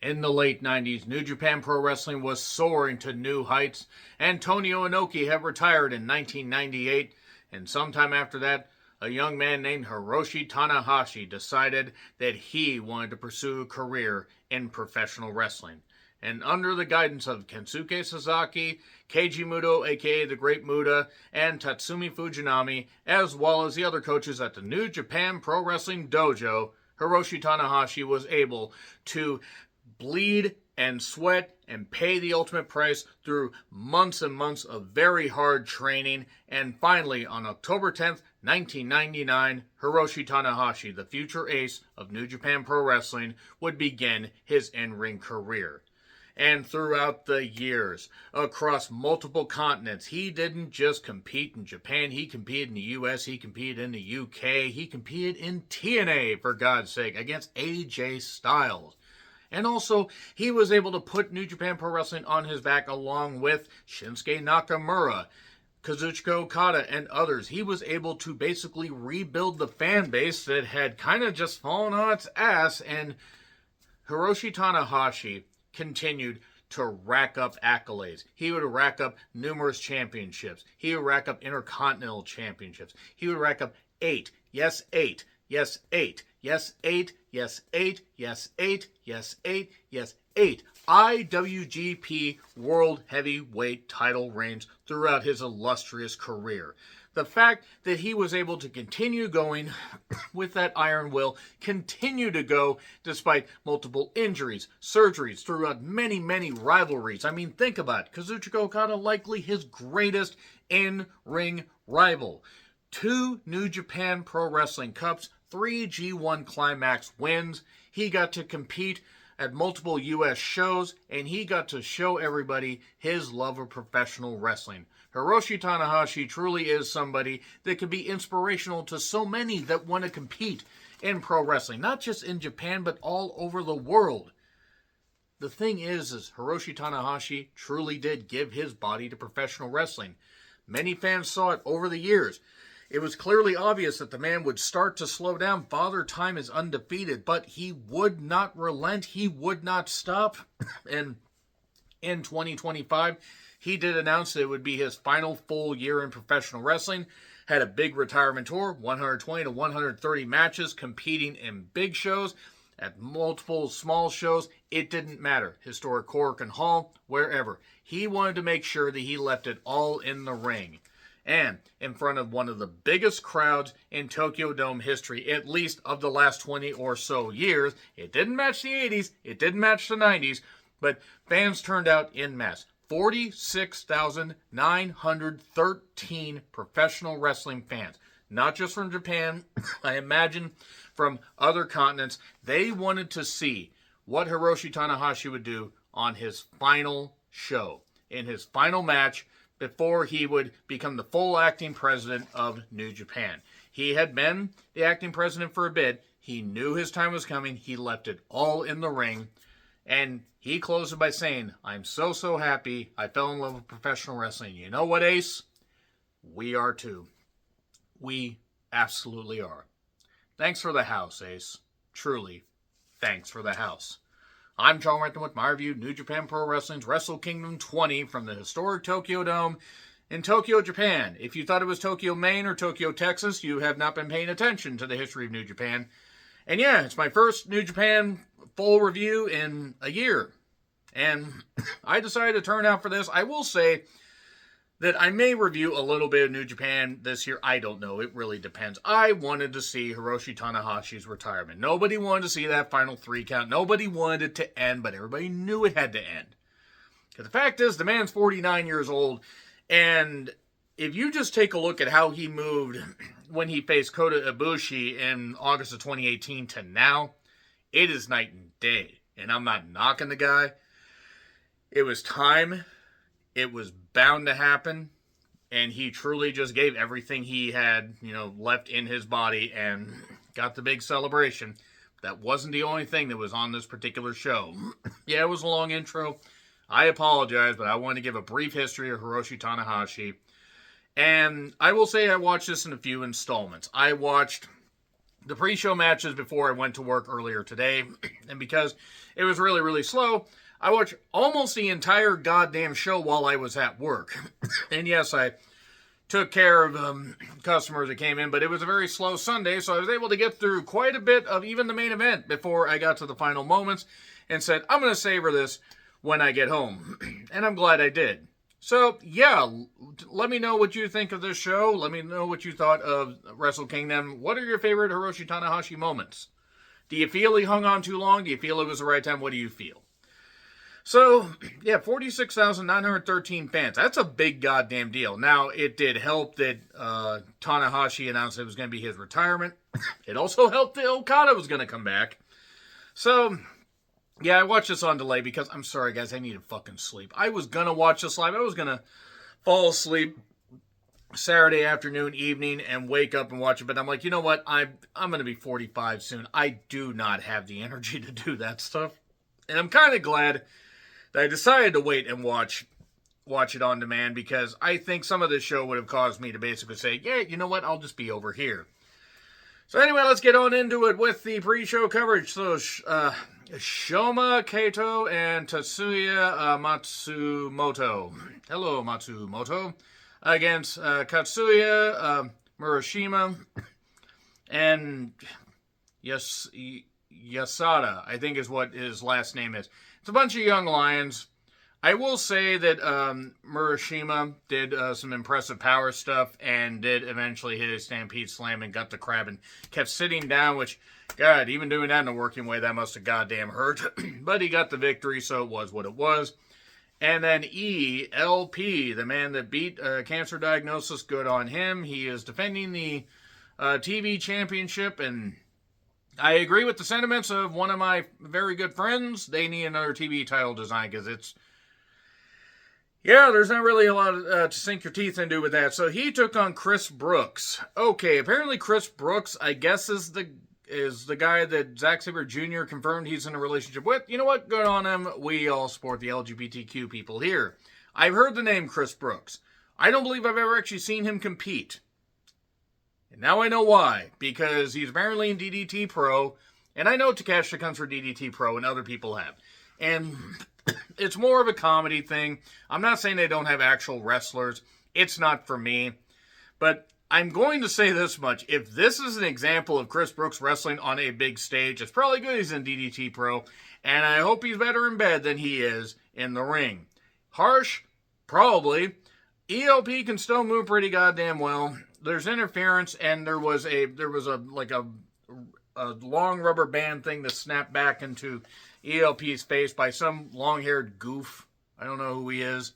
In the late 90s, New Japan Pro Wrestling was soaring to new heights. Antonio Inoki had retired in 1998, and sometime after that, a young man named Hiroshi Tanahashi decided that he wanted to pursue a career in professional wrestling. And under the guidance of Kensuke Sasaki, Keiji Muto, aka the Great Muta, and Tatsumi Fujinami, as well as the other coaches at the New Japan Pro Wrestling Dojo, Hiroshi Tanahashi was able to bleed and sweat and pay the ultimate price through months and months of very hard training. And finally, on October 10th, 1999, Hiroshi Tanahashi, the future ace of New Japan Pro Wrestling, would begin his in-ring career. And throughout the years, across multiple continents, he didn't just compete in Japan, he competed in the US, he competed in the UK, he competed in TNA, for God's sake, against AJ Styles. And also, he was able to put New Japan Pro Wrestling on his back along with Shinsuke Nakamura, Kazuchika Okada, and others. He was able to basically rebuild the fan base that had kind of just fallen on its ass, and Hiroshi Tanahashi continued to rack up accolades. He would rack up numerous championships. He would rack up intercontinental championships. He would rack up 8. Yes, 8. Yes, 8. Yes, 8. Yes, 8. Yes, 8. Yes, 8. Yes, 8. IWGP World Heavyweight title reigns throughout his illustrious career. The fact that he was able to continue going with that iron will, continue to go despite multiple injuries, surgeries, throughout many, many rivalries. I mean, think about it. Kazuchika Okada, likely his greatest in-ring rival. 2 New Japan Pro Wrestling Cups, 3 G1 Climax wins. He got to compete at multiple U.S. shows, and he got to show everybody his love of professional wrestling. Hiroshi Tanahashi truly is somebody that could be inspirational to so many that want to compete in pro wrestling, not just in Japan, but all over the world. The thing is Hiroshi Tanahashi truly did give his body to professional wrestling. Many fans saw it over the years. It was clearly obvious that the man would start to slow down. Father Time is undefeated, but he would not relent. He would not stop. And in 2025, he did announce that it would be his final full year in professional wrestling. Had a big retirement tour, 120 to 130 matches, competing in big shows, at multiple small shows. It didn't matter. Historic Korakuen Hall, wherever. He wanted to make sure that he left it all in the ring. And in front of one of the biggest crowds in Tokyo Dome history, at least of the last 20 or so years. It didn't match the 80s, it didn't match the 90s, but fans turned out en masse. 46,913 professional wrestling fans. Not just from Japan, I imagine from other continents. They wanted to see what Hiroshi Tanahashi would do on his final show, in his final match, before he would become the full acting president of New Japan. He had been the acting president for a bit. He knew his time was coming. He left it all in the ring. And he closed it by saying, "I'm so happy I fell in love with professional wrestling. You know what, Ace? We are too. We absolutely are. Thanks for the house, Ace. Truly, thanks for the house." I'm John Renton with my review, New Japan Pro Wrestling's Wrestle Kingdom 20 from the historic Tokyo Dome in Tokyo, Japan. If you thought it was Tokyo, Maine or Tokyo, Texas, you have not been paying attention to the history of New Japan. And yeah, it's my first New Japan full review in a year. And I decided to turn out for this. I will say that I may review a little bit of New Japan this year. I don't know. It really depends. I wanted to see Hiroshi Tanahashi's retirement. Nobody wanted to see that final 3 count. Nobody wanted it to end, but everybody knew it had to end. Because the fact is, the man's 49 years old, and if you just take a look at how he moved when he faced Kota Ibushi in August of 2018 to now, it is night and day. And I'm not knocking the guy. It was time. It was bound to happen, and he truly just gave everything he had, left in his body and got the big celebration. That wasn't the only thing that was on this particular show. Yeah, it was a long intro. I apologize, but I want to give a brief history of Hiroshi Tanahashi. And I will say I watched this in a few installments. I watched the pre-show matches before I went to work earlier today, and because it was really, really slow, I watched almost the entire goddamn show while I was at work. And yes, I took care of customers that came in, but it was a very slow Sunday, so I was able to get through quite a bit of even the main event before I got to the final moments and said, I'm going to savor this when I get home. And I'm glad I did. So, yeah, let me know what you think of this show. Let me know what you thought of Wrestle Kingdom. What are your favorite Hiroshi Tanahashi moments? Do you feel he hung on too long? Do you feel it was the right time? What do you feel? So, yeah, 46,913 fans. That's a big goddamn deal. Now, it did help that Tanahashi announced it was going to be his retirement. It also helped that Okada was going to come back. So, yeah, I watched this on delay because, I'm sorry, guys, I needed fucking sleep. I was going to watch this live. I was going to fall asleep Saturday afternoon, evening, and wake up and watch it. But I'm like, you know what? I'm going to be 45 soon. I do not have the energy to do that stuff. And I'm kind of glad that I decided to wait and watch it on demand, because I think some of this show would have caused me to basically say, yeah, you know what? I'll just be over here. So anyway, let's get on into it with the pre-show coverage. So, Shoma Kato and Tatsuya Matsumoto. Hello, Matsumoto. Against Katsuya Murashima and Yasada, I think is what his last name is. It's a bunch of young lions. I will say that Murashima did some impressive power stuff and did eventually hit a Stampede Slam and got the crab and kept sitting down, which, God, even doing that in a working way, that must have goddamn hurt. But he got the victory, so it was what it was. And then ELP, the man that beat cancer diagnosis, good on him. He is defending the TV championship, and I agree with the sentiments of one of my very good friends. They need another TV title design, because it's, yeah, there's not really a lot to sink your teeth into with that. So he took on Chris Brooks. Okay, apparently Chris Brooks, I guess, is the guy that Zack Sabre Jr. confirmed he's in a relationship with. You know what? Good on him. We all support the LGBTQ people here. I've heard the name Chris Brooks. I don't believe I've ever actually seen him compete. And now I know why. Because he's apparently in DDT Pro. And I know Takeshita comes for DDT Pro, and other people have. And it's more of a comedy thing. I'm not saying they don't have actual wrestlers. It's not for me. But I'm going to say this much. If this is an example of Chris Brooks wrestling on a big stage, it's probably good he's in DDT Pro. And I hope he's better in bed than he is in the ring. Harsh? Probably. ELP can still move pretty goddamn well. There's interference, and there was a long rubber band thing that snapped back into ELP's face by some long-haired goof. I don't know who he is.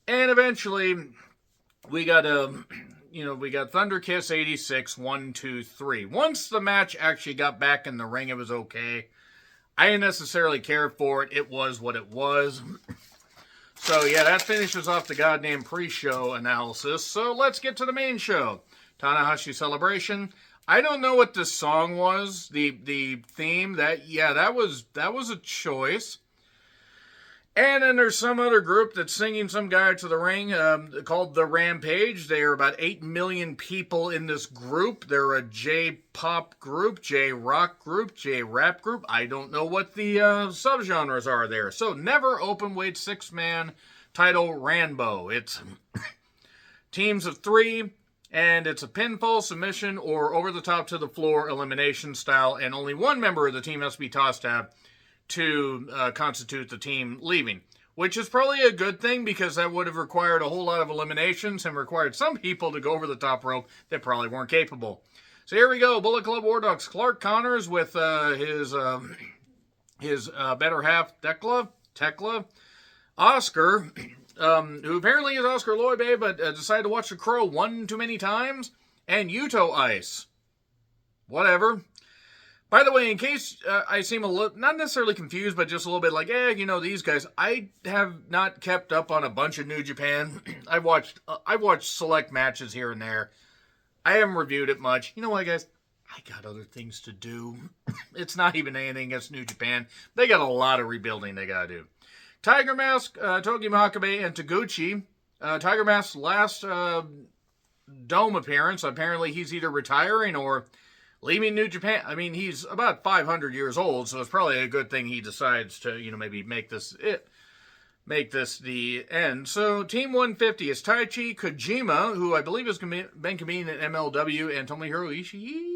And eventually, we got Thunder Kiss 86, 1, 2, 3. Once the match actually got back in the ring, it was okay. I didn't necessarily care for it. It was what it was. So, yeah, that finishes off the goddamn pre-show analysis. So, let's get to the main show. Tanahashi Celebration. I don't know what this song was. The theme. That was a choice. And then there's some other group that's singing some guy to the ring called The Rampage. They are about 8 million people in this group. They're a J-pop group, J-rock group, J-rap group. I don't know what the subgenres are there. So, never open weight 6-man title Rambo. It's teams of 3, and it's a pinfall, submission, or over the top to the floor elimination style. And only one member of the team has to be tossed out to constitute the team leaving, which is probably a good thing, because that would have required a whole lot of eliminations and required some people to go over the top rope that probably weren't capable. So here we go. Bullet Club War Dogs. Clark Connors with his better half, Tekla. Oscar, who apparently is Oscar Loibe, but decided to watch The Crow one too many times. And Yuto Ice. Whatever. By the way, in case I seem a little, not necessarily confused, but just a little bit like, these guys, I have not kept up on a bunch of New Japan. I've watched select matches here and there. I haven't reviewed it much. You know what, guys? I got other things to do. It's not even anything against New Japan. They got a lot of rebuilding they got to do. Tiger Mask, Togi Makabe, and Taguchi. Tiger Mask's last Dome appearance. Apparently, he's either retiring or leaving New Japan. I mean, he's about 500 years old, so it's probably a good thing he decides to, maybe make this it. Make this the end. So, Team 150 is Taichi Kojima, who I believe has been competing at MLW, and Tomohiro Ishii.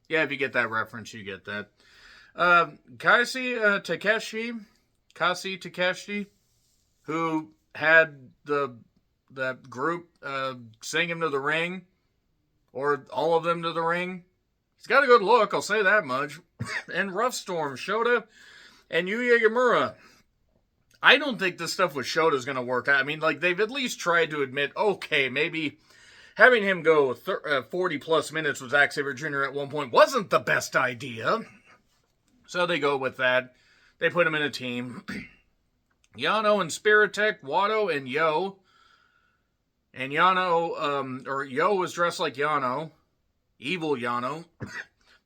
Yeah, if you get that reference, you get that. Kasi Takeshi, who had that group sing him to the ring, or all of them to the ring. He's got a good look, I'll say that much. And Rough Storm, Shota, and Yuya Yamura. I don't think this stuff with Shota is going to work out. I mean, like, they've at least tried to admit, okay, maybe having him go 40-plus minutes with Zack Sabre Jr. at one point wasn't the best idea. So they go with that. They put him in a team. Yano and Spiritech, Wado and Yo. And Yo was dressed like Yano. Evil Yano.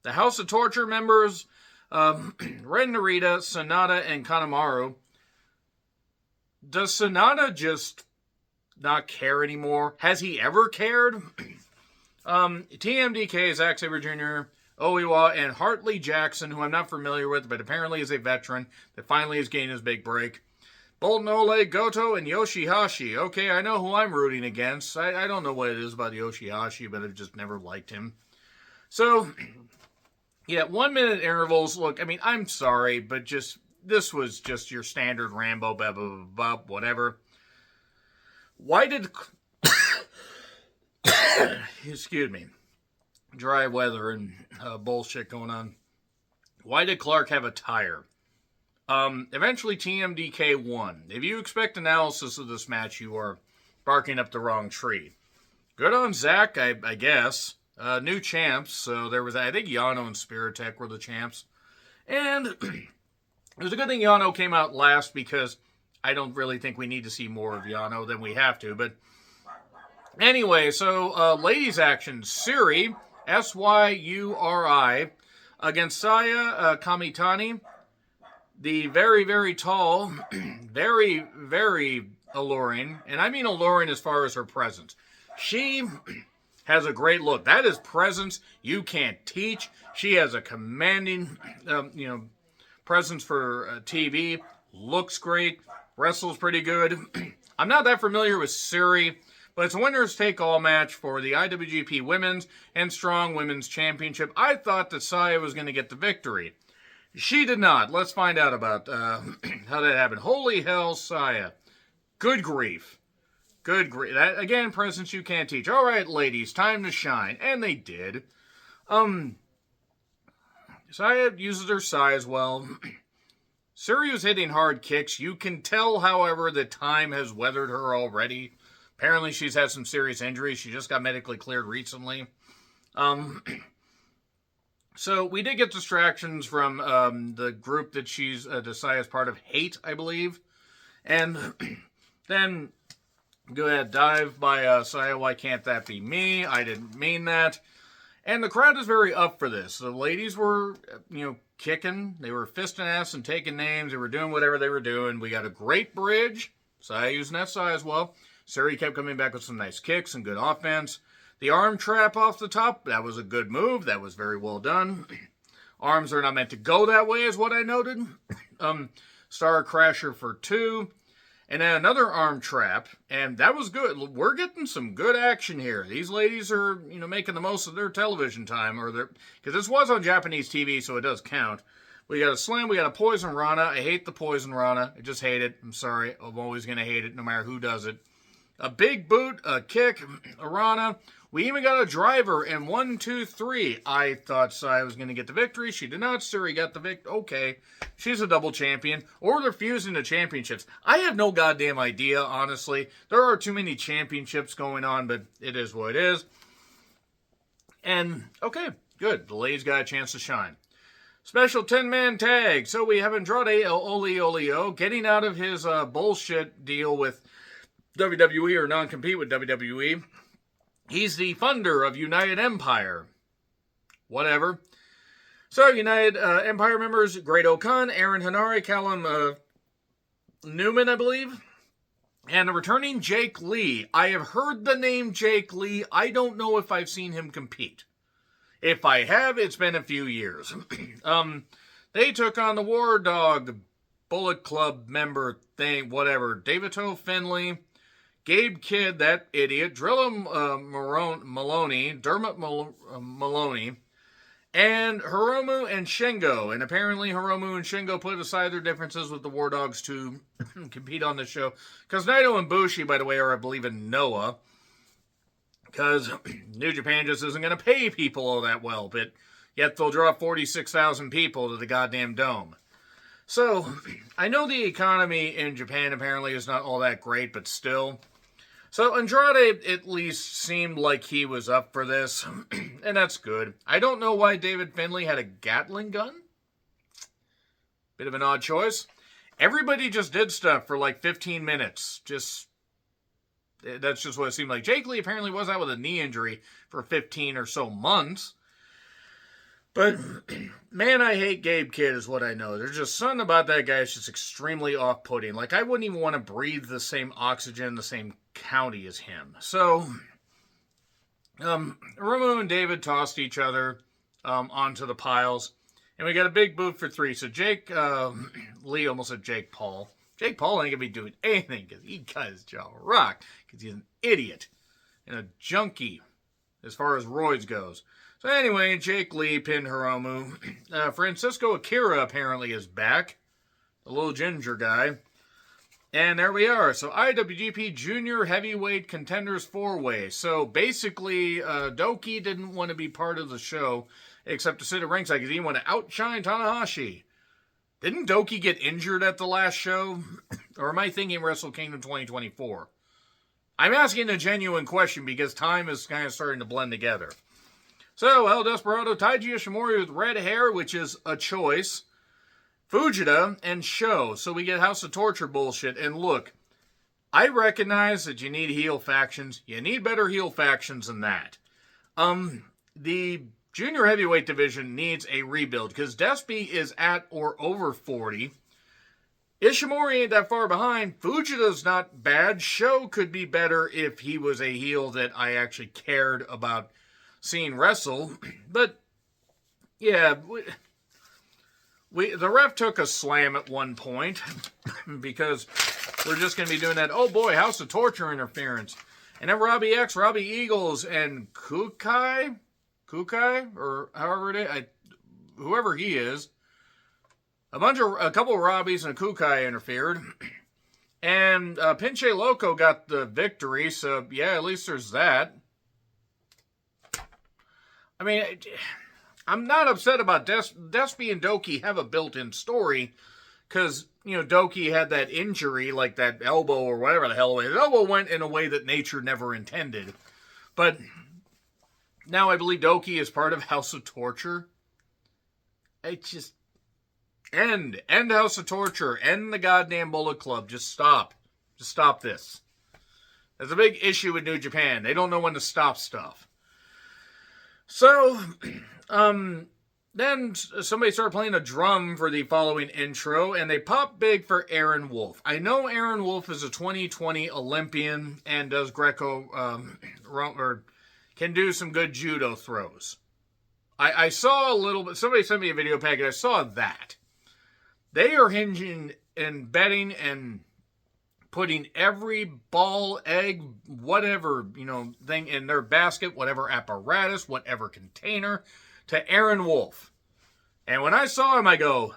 The House of Torture members, Ren Narita, Sonata, and Kanemaru. Does Sonata just not care anymore? Has he ever cared? TMDK, Zack Sabre Jr., Oiwa, and Hartley Jackson, who I'm not familiar with, but apparently is a veteran that finally has gained his big break. Bolton Ole, Goto, and Yoshihashi. Okay, I know who I'm rooting against. I don't know what it is about Yoshihashi, but I've just never liked him. So, yeah, 1 minute intervals. Look, I mean, I'm sorry, but this was just your standard Rambo, blah, blah, blah, blah, whatever. Why did... Excuse me. Dry weather and bullshit going on. Why did Clark have a tire? Eventually TMDK won. If you expect analysis of this match, you are barking up the wrong tree. Good on Zach, I guess. New champs, so there was, I think Yano and Spiritech were the champs. And it was a good thing Yano came out last, because I don't really think we need to see more of Yano than we have to. But anyway, so ladies action. Syuri, Syuri, against Saya Kamitani. The very, very tall, very, very alluring, and I mean alluring as far as her presence. She has a great look. That is presence you can't teach. She has a commanding, presence for TV. Looks great. Wrestles pretty good. I'm not that familiar with Syuri, but it's a winner's take-all match for the IWGP Women's and Strong Women's Championship. I thought that Saya was going to get the victory. She did not. Let's find out about how that happened. Holy hell, Saya. Good grief. Good grief. That, again, presence you can't teach. All right, ladies, time to shine. And they did. Saya uses her size well. Syuri was hitting hard kicks. You can tell, however, that time has weathered her already. Apparently, she's had some serious injuries. She just got medically cleared recently. So we did get distractions from the group that she's Saya's part of, Hate, I believe. And then go ahead, dive by Saya, why can't that be me? I didn't mean that. And the crowd is very up for this. The ladies were, kicking. They were fisting ass and taking names. They were doing whatever they were doing. We got a great bridge. Saya using that Saya as well. Syuri kept coming back with some nice kicks and good offense. The arm trap off the top, that was a good move. That was very well done. Arms are not meant to go that way, is what I noted. Star Crasher for 2. And then another arm trap, and that was good. We're getting some good action here. These ladies are, making the most of their television time, because this was on Japanese TV, so it does count. We got a slam, we got a Poison Rana. I hate the Poison Rana. I just hate it. I'm sorry. I'm always going to hate it, no matter who does it. A big boot, a kick, a Rana. We even got a driver in 1, 2, 3. I thought Saya was going to get the victory. She did not. Syuri got the victory. Okay. She's a double champion. Or they're fusing the championships. I have no goddamn idea, honestly. There are too many championships going on, but it is what it is. And, okay, good. The ladies got a chance to shine. Special 10-man tag. So we have Andrade El Olio getting out of his bullshit deal with WWE, or non-compete with WWE. He's the funder of United Empire. Whatever. So, United Empire members, Great O'Khan, Aaron Hanari, Callum Newman, I believe. And the returning Jake Lee. I have heard the name Jake Lee. I don't know if I've seen him compete. If I have, it's been a few years. They took on the War Dog Bullet Club member thing, whatever. Davito Finley, Gabe Kidd, that idiot, Drilla Maloney, Dermot Maloney, and Hiromu and Shingo. And apparently Hiromu and Shingo put aside their differences with the War Dogs to compete on the show. Because Naito and Bushi, by the way, are, I believe, in Noah. Because New Japan just isn't going to pay people all that well. But yet they'll draw 46,000 people to the goddamn dome. So, I know the economy in Japan apparently is not all that great, but still. So, Andrade at least seemed like he was up for this, and that's good. I don't know why David Finlay had a Gatling gun. Bit of an odd choice. Everybody just did stuff for like 15 minutes. That's just what it seemed like. Jake Lee apparently was out with a knee injury for 15 or so months. But, man, I hate Gabe Kidd is what I know. There's just something about that guy that's just extremely off-putting. Like, I wouldn't even want to breathe the same oxygen in the same county as him. So, Hiromu and David tossed each other onto the piles. And we got a big boot for 3. So Jake Lee almost said Jake Paul. Jake Paul ain't going to be doing anything because he cut his jaw rock. Because he's an idiot and a junkie as far as roids goes. So anyway, Jake Lee pinned Hiromu. Francisco Akira apparently is back. The little ginger guy. And there we are. So IWGP Junior Heavyweight Contenders 4-Way. So basically, Doki didn't want to be part of the show except to sit at ringside because he didn't want to outshine Tanahashi. Didn't Doki get injured at the last show? Or am I thinking Wrestle Kingdom 2024? I'm asking a genuine question because time is kind of starting to blend together. So, El Desperado, Taiji Ishimori with red hair, which is a choice. Fujita and Sho. So we get House of Torture bullshit. And look, I recognize that you need heel factions. You need better heel factions than that. The junior heavyweight division needs a rebuild because Despy is at or over 40. Ishimori ain't that far behind. Fujita's not bad. Sho could be better if he was a heel that I actually cared about seeing wrestle. But, yeah, the ref took a slam at one point because we're just going to be doing that, oh boy, House of Torture interference. And then Robbie X, Robbie Eagles, and Kukai, or however it is, whoever he is, a couple of Robbies and a Kukai interfered. And Pinche Loco got the victory, so yeah, at least there's that. I mean, I'm not upset about Despy and Doki have a built-in story because, you know, Doki had that injury, like that elbow or whatever the hell. His elbow went in a way that nature never intended. But now I believe Doki is part of House of Torture. It's just end House of Torture, end the goddamn Bullet Club. Just stop this. There's a big issue with New Japan. They don't know when to stop stuff. So, then somebody started playing a drum for the following intro, and they popped big for Aaron Wolf. I know Aaron Wolf is a 2020 Olympian and does or can do some good judo throws. I saw a little bit, somebody sent me a video package, I saw that. They are hinging and betting and putting every ball, egg, whatever, thing in their basket, whatever apparatus, whatever container, to Aaron Wolf. And when I saw him, I go,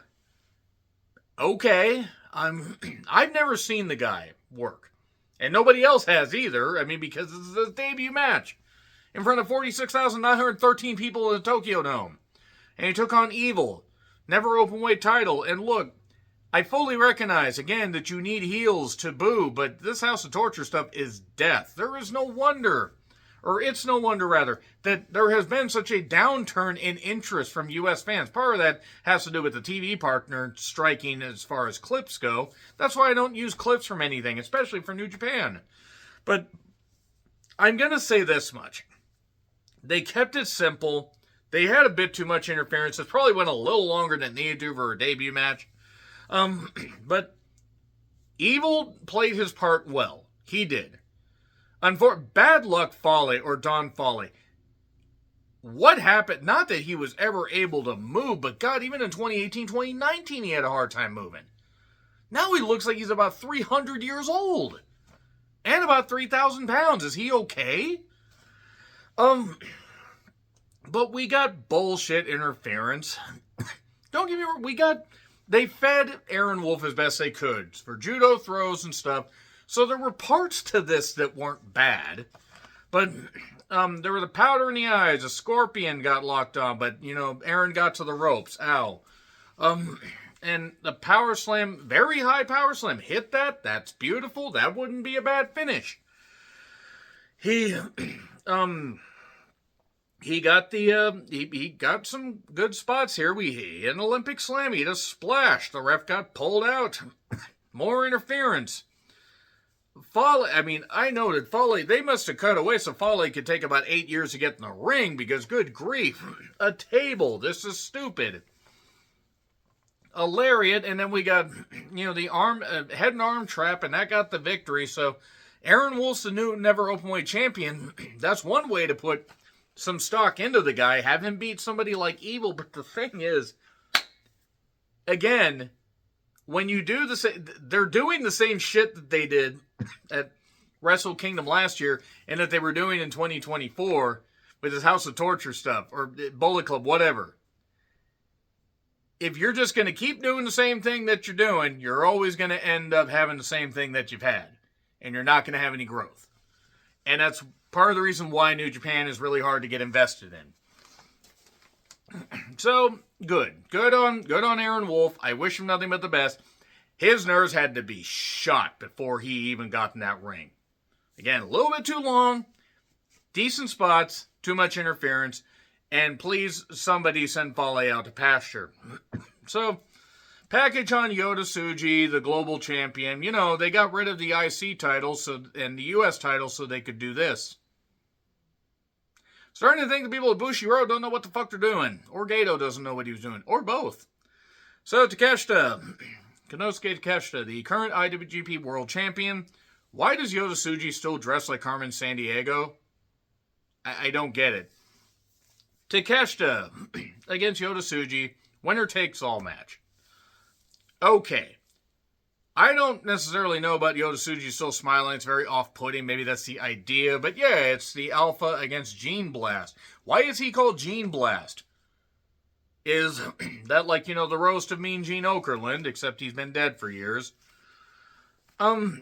okay, I've never seen the guy work. And nobody else has either. I mean, because this is his debut match in front of 46,913 people in the Tokyo Dome. And he took on Evil. Never open weight title. And look, I fully recognize, again, that you need heels to boo, but this House of Torture stuff is death. There is no wonder, or it's no wonder, rather, that there has been such a downturn in interest from U.S. fans. Part of that has to do with the TV partner striking as far as clips go. That's why I don't use clips from anything, especially for New Japan. But I'm going to say this much. They kept it simple. They had a bit too much interference. It probably went a little longer than it needed to for a debut match. But Evil played his part well. He did. Bad luck Fale, or Don Fale. What happened? Not that he was ever able to move, but God, even in 2018, 2019, he had a hard time moving. Now he looks like he's about 300 years old. And about 3,000 pounds. Is he okay? But we got bullshit interference. Don't get me wrong, they fed Aaron Wolf as best they could for judo throws and stuff. So there were parts to this that weren't bad. But there were the powder in the eyes, a scorpion got locked on, but, Aaron got to the ropes. Ow. And the power slam, very high power slam, hit that. That's beautiful. That wouldn't be a bad finish. He got he got some good spots here. He hit an Olympic slam. He hit a splash. The ref got pulled out. More interference. I noted Fale, they must have cut away so Fale could take about 8 years to get in the ring because, good grief, a table. This is stupid. A lariat, and then we got, the arm, head and arm trap, and that got the victory. So Aaron Wolf's the new never openweight champion. That's one way to put some stock into the guy, have him beat somebody like Evil. But the thing is, again, when you do the same, they're doing the same shit that they did at Wrestle Kingdom last year and that they were doing in 2024 with his House of Torture stuff or Bullet Club, whatever. If you're just going to keep doing the same thing that you're doing, you're always going to end up having the same thing that you've had. And you're not going to have any growth. And that's part of the reason why New Japan is really hard to get invested in. So, good. Good on Aaron Wolf. I wish him nothing but the best. His nerves had to be shot before he even got in that ring. Again, a little bit too long. Decent spots. Too much interference. And please, somebody send Fale out to pasture. So, package on Yota Tsuji, the global champion. They got rid of the IC title and the US title so they could do this. Starting to think the people at Bushiroad don't know what the fuck they're doing. Or Gato doesn't know what he was doing. Or both. So, Konosuke Takeshita, the current IWGP World Champion. Why does Yota Tsuji still dress like Carmen Sandiego? I don't get it. Takeshita against Yota Tsuji, winner takes all match. Okay. I don't necessarily know about Yota Tsuji still smiling. It's very off-putting. Maybe that's the idea. But yeah, it's the Alpha against Gene Blast. Why is he called Gene Blast? Is that like, the roast of Mean Gene Okerlund, except he's been dead for years. Yoda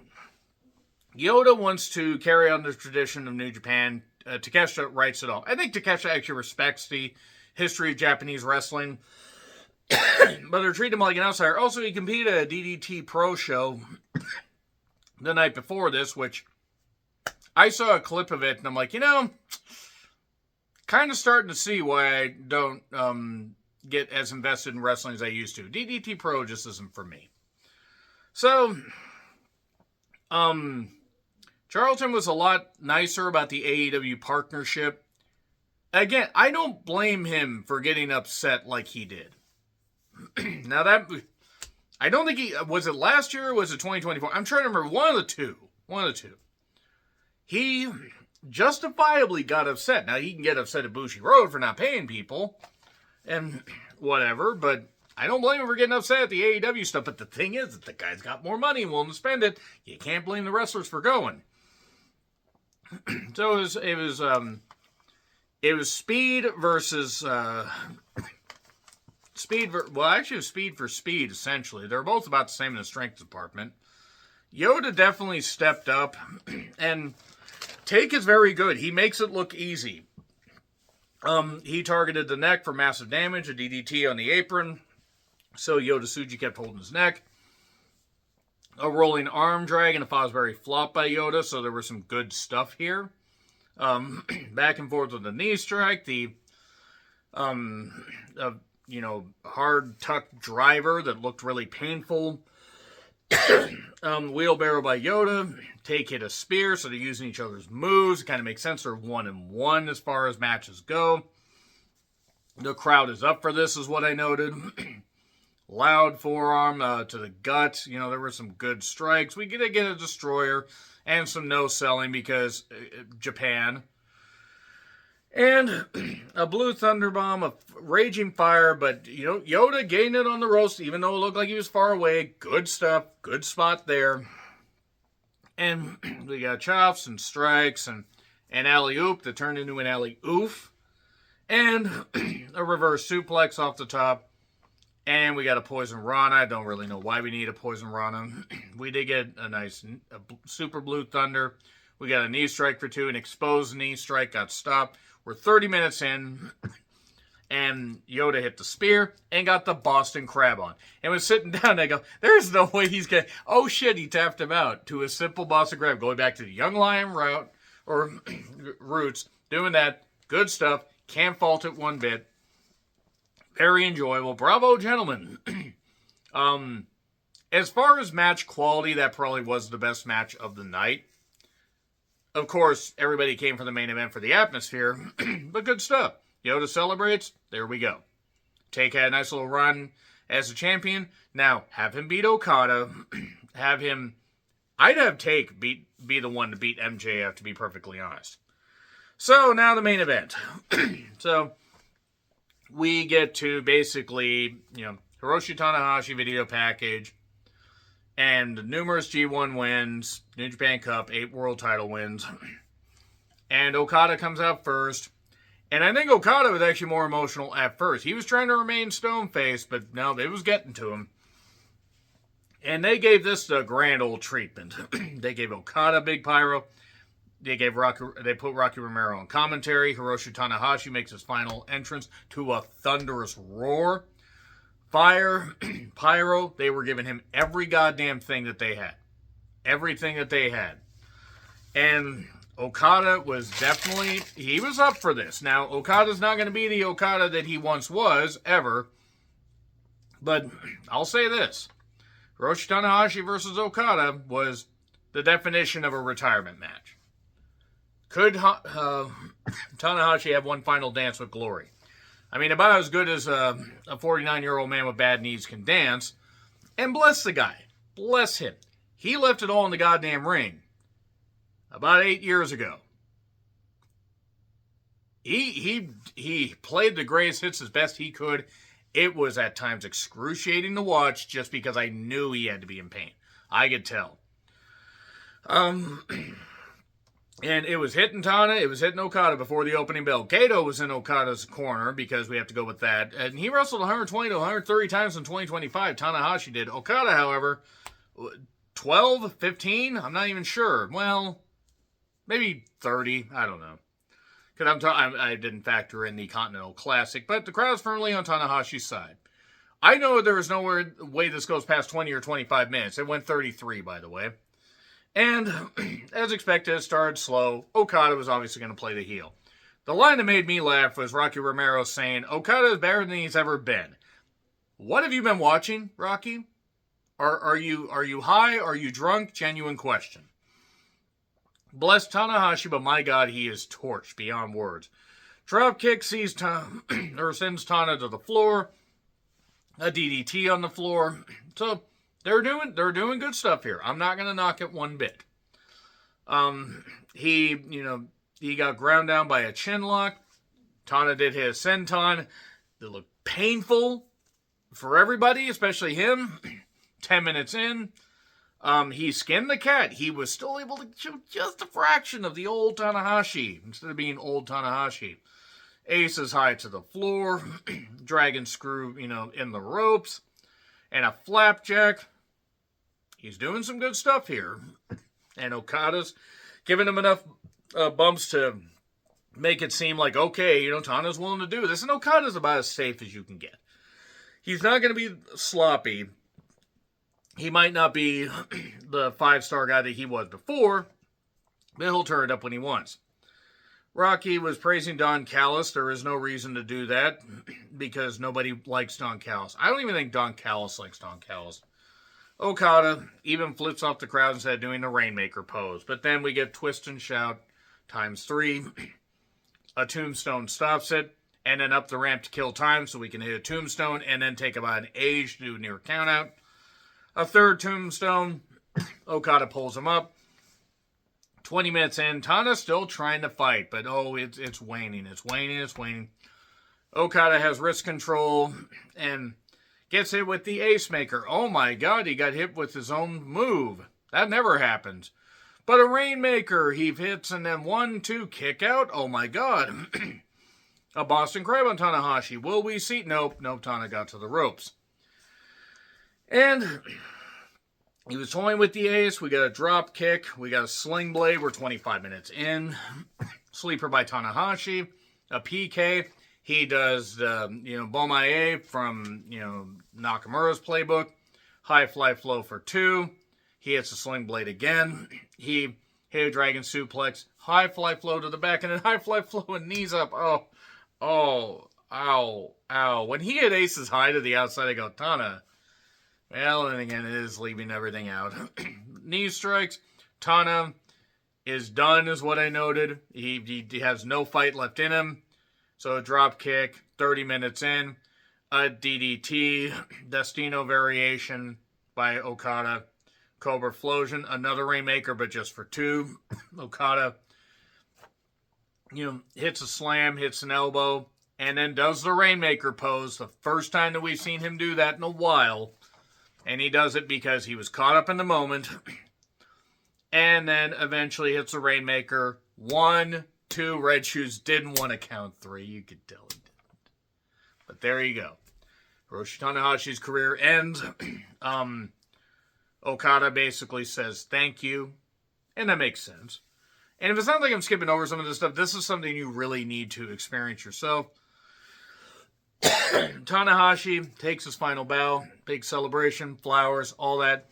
wants to carry on the tradition of New Japan. Takeshita writes it off. I think Takeshita actually respects the history of Japanese wrestling. But they're treating him like an outsider. Also, he competed at a DDT Pro show the night before this, which I saw a clip of it, and I'm like, kind of starting to see why I don't get as invested in wrestling as I used to. DDT Pro just isn't for me. So, Charlton was a lot nicer about the AEW partnership. Again, I don't blame him for getting upset like he did. Now I don't think was it last year or was it 2024? I'm trying to remember. One of the two. He justifiably got upset. Now, he can get upset at Bushiroad for not paying people and whatever, but I don't blame him for getting upset at the AEW stuff. But the thing is that the guy's got more money and willing to spend it. You can't blame the wrestlers for going. So it was Speed versus Speed. Actually, it was Speed for Speed. Essentially, they're both about the same in the strength department. Yoda definitely stepped up, and Take is very good. He makes it look easy. He targeted the neck for massive damage, a DDT on the apron, so Yota Tsuji kept holding his neck. A rolling arm drag and a Fosbury flop by Yoda, so there was some good stuff here. Back and forth with the knee strike, the hard tuck driver that looked really painful. Wheelbarrow by Yoda. Take hit a spear, so they're using each other's moves. It kind of makes sense. They're 1-1 as far as matches go. The crowd is up for this, is what I noted. Loud forearm to the gut. There were some good strikes. We did get a destroyer and some no selling because Japan. And a blue thunderbomb, a raging fire, but Yoda gained it on the roast, even though it looked like he was far away. Good stuff, good spot there. And we got chops and strikes and an alley-oop that turned into an alley-oof. And a reverse suplex off the top. And we got a Poison Rana. I don't really know why we need a Poison Rana. We did get a nice super blue thunder. We got a knee strike for 2. An exposed knee strike got stopped. We're 30 minutes in. And Yoda hit the spear and got the Boston Crab on. And was sitting down and I go, there's no way he's going to... Oh shit, he tapped him out to a simple Boston Crab. Going back to the Young Lion route, or roots. Doing that. Good stuff. Can't fault it one bit. Very enjoyable. Bravo, gentlemen. As far as match quality, that probably was the best match of the night. Of course, everybody came for the main event for the atmosphere, but good stuff. Yoda celebrates. There we go. Take had a nice little run as a champion. Now, have him beat Okada. Have him... I'd have Take be the one to beat MJF, to be perfectly honest. So, now the main event. So... we get to basically, Hiroshi Tanahashi video package and numerous G1 wins, New Japan Cup, 8 world title wins. And Okada comes out first. And I think Okada was actually more emotional at first. He was trying to remain stone-faced, but no, it was getting to him. And they gave this the grand old treatment. They gave Okada big pyro. They put Rocky Romero on commentary. Hiroshi Tanahashi makes his final entrance to a thunderous roar. Fire, pyro, they were giving him every goddamn thing that they had. Everything that they had. And Okada was definitely, he was up for this. Now, Okada's not going to be the Okada that he once was, ever. But I'll say this. Hiroshi Tanahashi versus Okada was the definition of a retirement match. Could Tanahashi have one final dance with glory? I mean, about as good as a 49-year-old man with bad knees can dance. And bless the guy. Bless him. He left it all in the goddamn ring about 8 years ago. He played the greatest hits as best he could. It was at times excruciating to watch just because I knew he had to be in pain. I could tell. And it was hitting Tana, it was hitting Okada before the opening bell. Kato was in Okada's corner because we have to go with that. And he wrestled 120 to 130 times in 2025. Tanahashi did. Okada, however, 12, 15? I'm not even sure. Well, maybe 30. I don't know. Because I didn't factor in the Continental Classic. But the crowd's firmly on Tanahashi's side. I know there is no way this goes past 20 or 25 minutes. It went 33, by the way. And, as expected, it started slow. Okada was obviously going to play the heel. The line that made me laugh was Rocky Romero saying, Okada is better than he's ever been. What have you been watching, Rocky? Are you high? Are you drunk? Genuine question. Bless Tanahashi, but my God, he is torched beyond words. Drop kick sends Tana to the floor. A DDT on the floor. So... They're doing good stuff here. I'm not going to knock it one bit. He got ground down by a chin lock. Tana did his senton. It looked painful for everybody, especially him. 10 minutes in, he skinned the cat. He was still able to show just a fraction of the old Tanahashi instead of being old Tanahashi. Ace is high to the floor. Dragon screw, in the ropes. And a flapjack. He's doing some good stuff here. And Okada's giving him enough bumps to make it seem like, okay, Tana's willing to do this. And Okada's about as safe as you can get. He's not going to be sloppy. He might not be the 5-star guy that he was before, but he'll turn it up when he wants. Rocky was praising Don Callis. There is no reason to do that because nobody likes Don Callis. I don't even think Don Callis likes Don Callis. Okada even flips off the crowd instead of doing the Rainmaker pose. But then we get twist and shout times 3. A tombstone stops it. and then up the ramp to kill time so we can hit a tombstone, and then take about an age to do a near count out. A third tombstone, Okada pulls him up. 20 minutes in, Tana's still trying to fight, but it's waning, it's waning. Okada has wrist control and gets hit with the Ace Maker. Oh my god, he got hit with his own move. That never happens. But a Rainmaker, he hits, and then 1-2 kick out. Oh my god. A Boston Crab on Tanahashi. Will we see? Nope, Tana got to the ropes. And he was toying with the ace. We got a drop kick. We got a sling blade. We're 25 minutes in. Sleeper by Tanahashi. A PK. He does the, Bomaye from, Nakamura's playbook. High fly flow for 2. He hits a sling blade again. He hit a dragon suplex. High fly flow to the back. And then high fly flow and knees up. Ow. When he hit Ace's high to the outside, I go, Tana. Well, and again, it is leaving everything out. Knee strikes. Tana is done, is what I noted. He has no fight left in him. So a drop kick, 30 minutes in. A DDT, Destino variation by Okada. Cobra Flosion, another Rainmaker, but just for 2. Okada, hits a slam, hits an elbow, and then does the Rainmaker pose. The first time that we've seen him do that in a while. And he does it because he was caught up in the moment. And then eventually hits the Rainmaker. 1, 2, Red Shoes didn't want to count 3. You could tell he didn't. But there you go. Hiroshi Tanahashi's career ends. Okada basically says thank you. And that makes sense. And if it sounds like I'm skipping over some of this stuff, this is something you really need to experience yourself. Tanahashi takes his final bow, big celebration, flowers, all that.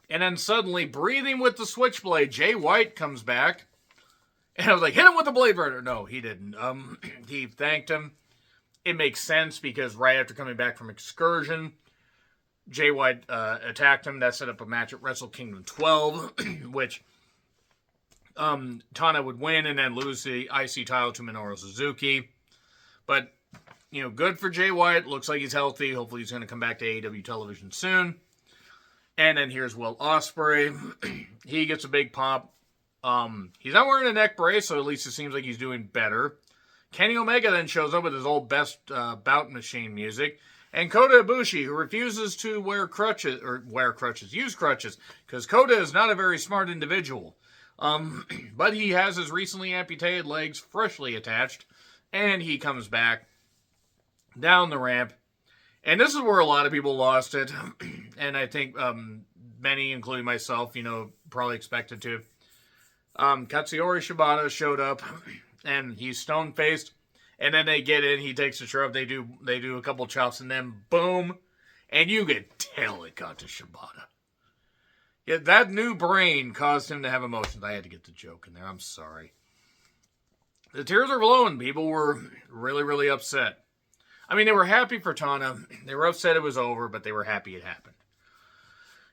And then suddenly, breathing with the switchblade, Jay White comes back. And I was like, hit him with the Blade Runner. No, he didn't. He thanked him. It makes sense because right after coming back from Excursion, Jay White attacked him. That set up a match at Wrestle Kingdom 12, which Tana would win and then lose the IC title to Minoru Suzuki. But good for Jay White. Looks like he's healthy. Hopefully he's going to come back to AEW television soon. And then here's Will Ospreay. He gets a big pop. He's not wearing a neck brace, so at least it seems like he's doing better. Kenny Omega then shows up with his old best bout machine music. And Kota Ibushi, who refuses to use crutches, because Kota is not a very smart individual. But he has his recently amputated legs freshly attached. And he comes back down the ramp. And this is where a lot of people lost it. And I think many, including myself, probably expected to. Katsuyori Shibata showed up. And he's stone-faced. And then they get in. He takes a shove. They do a couple chops. And then boom. And you could tell it got to Shibata. Yeah, that new brain caused him to have emotions. I had to get the joke in there. I'm sorry. The tears are flowing. People were really, really upset. I mean, they were happy for Tana. They were upset it was over, but they were happy it happened.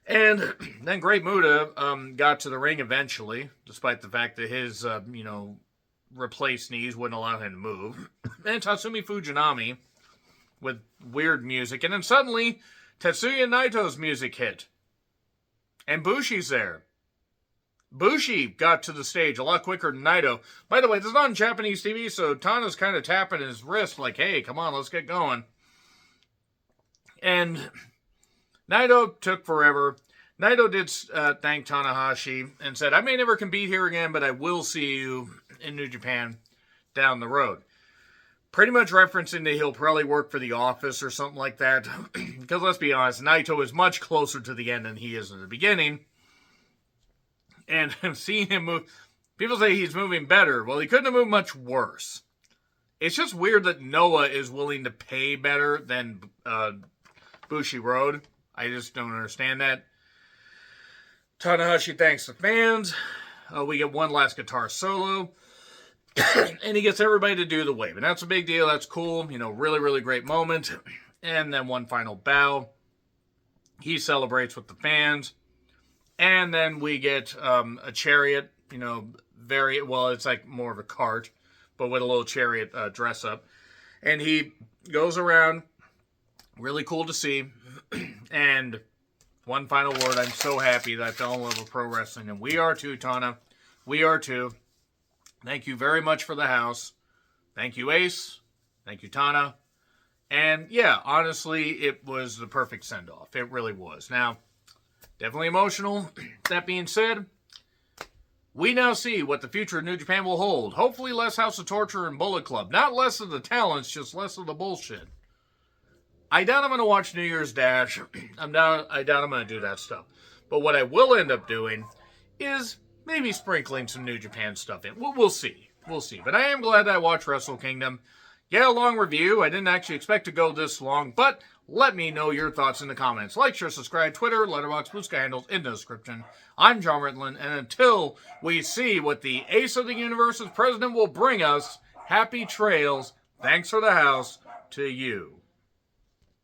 And then Great Muta got to the ring eventually, despite the fact that his, replaced knees wouldn't allow him to move. And Tatsumi Fujinami with weird music. And then suddenly, Tetsuya Naito's music hit. And Bushi's there. Bushi got to the stage a lot quicker than Naito. By the way, this is not on Japanese TV, so Tana's kind of tapping his wrist like, hey, come on, let's get going. And Naito took forever. Naito did thank Tanahashi and said, I may never compete here again, but I will see you in New Japan down the road. Pretty much referencing that he'll probably work for the office or something like that. Because let's be honest, Naito is much closer to the end than he is in the beginning. And seeing him move, people say he's moving better. Well, he couldn't have moved much worse. It's just weird that Noah is willing to pay better than Bushi Road. I just don't understand that. Tanahashi thanks the fans. We get one last guitar solo. And he gets everybody to do the wave. And that's a big deal. That's cool. Really, really great moment. And then one final bow. He celebrates with the fans. And then we get a chariot, it's like more of a cart, but with a little chariot dress up. And he goes around. Really cool to see. And one final word. I'm so happy that I fell in love with pro wrestling. And we are too, Tana. We are too. Thank you very much for the house. Thank you, Ace. Thank you, Tana. And yeah, honestly, it was the perfect send-off. It really was. Now, definitely emotional. That being said, we now see what the future of New Japan will hold. Hopefully less House of Torture and Bullet Club. Not less of the talents, just less of the bullshit. I doubt I'm going to watch New Year's Dash. I doubt I'm going to do that stuff. But what I will end up doing is maybe sprinkling some New Japan stuff in. We'll see. We'll see. But I am glad that I watched Wrestle Kingdom. Yeah, a long review. I didn't actually expect to go this long, but let me know your thoughts in the comments. Like, share, subscribe, Twitter, Letterboxd, Blue Sky handles in the description. I'm John Rittland, and until we see what the Ace of the Universe's president will bring us, happy trails, thanks for the house, to you.